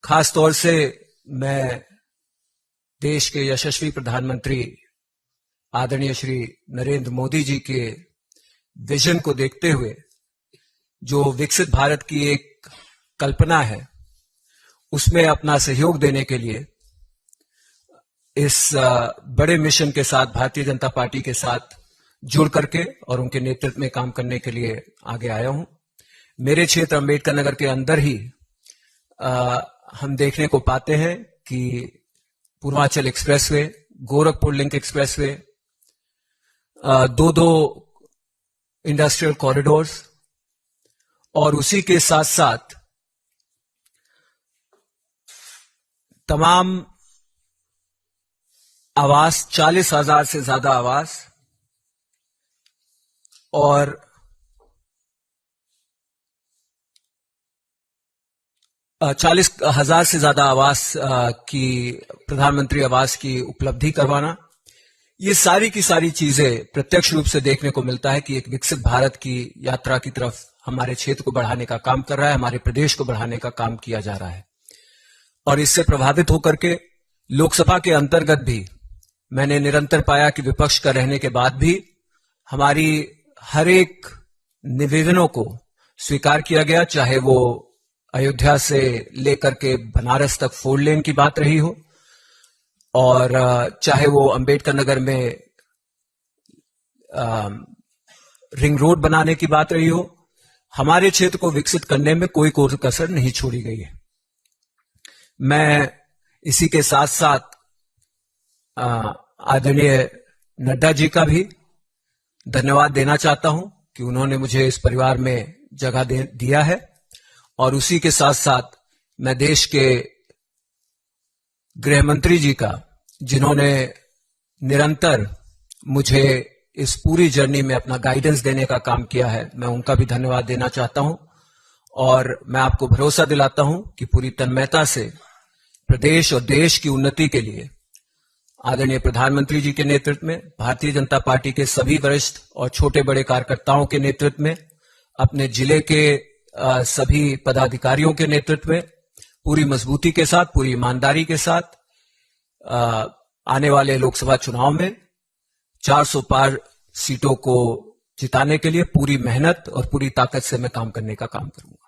खास तौर से मैं देश के यशस्वी प्रधानमंत्री आदरणीय श्री नरेंद्र मोदी जी के विजन को देखते हुए जो विकसित भारत की एक कल्पना है, उसमें अपना सहयोग देने के लिए इस बड़े मिशन के साथ भारतीय जनता पार्टी के साथ जुड़ करके और उनके नेतृत्व में काम करने के लिए आगे आया हूं। मेरे क्षेत्र अम्बेडकर नगर के अंदर ही हम देखने को पाते हैं कि Purvanchal expressway, Gorakhpur link expressway, दो इंडस्ट्रियल कॉरिडोर्स और उसी के साथ साथ तमाम आवास, 40,000 से ज्यादा आवास और 40,000 से ज्यादा आवास की प्रधानमंत्री आवास की उपलब्धि करवाना, ये सारी की सारी चीजें प्रत्यक्ष रूप से देखने को मिलता है कि एक विकसित भारत की यात्रा की तरफ हमारे क्षेत्र को बढ़ाने का काम कर रहा है, हमारे प्रदेश को बढ़ाने का काम किया जा रहा है। और इससे प्रभावित होकर के लोकसभा के अंतर्गत भी मैंने निरंतर पाया कि विपक्ष का रहने के बाद भी हमारी हर एक निवेदनों को स्वीकार किया गया, चाहे वो अयोध्या से लेकर के बनारस तक 4 लेन की बात रही हो और चाहे वो अंबेडकर नगर में रिंग रोड बनाने की बात रही हो, हमारे क्षेत्र को विकसित करने में कोई कसर नहीं छोड़ी गई है। मैं इसी के साथ साथ आदरणीय नड्डा जी का भी धन्यवाद देना चाहता हूं कि उन्होंने मुझे इस परिवार में जगह दिया है। और उसी के साथ साथ मैं देश के गृह मंत्री जी का, जिन्होंने निरंतर मुझे इस पूरी जर्नी में अपना गाइडेंस देने का काम किया है, मैं उनका भी धन्यवाद देना चाहता हूं। और मैं आपको भरोसा दिलाता हूं कि पूरी तन्मयता से प्रदेश और देश की उन्नति के लिए आदरणीय प्रधानमंत्री जी के नेतृत्व में, भारतीय जनता पार्टी के सभी वरिष्ठ और छोटे बड़े कार्यकर्ताओं के नेतृत्व में, अपने जिले के सभी पदाधिकारियों के नेतृत्व में पूरी मजबूती के साथ, पूरी ईमानदारी के साथ आने वाले लोकसभा चुनाव में 400 पार सीटों को जिताने के लिए पूरी मेहनत और पूरी ताकत से मैं काम करने का काम करूंगा।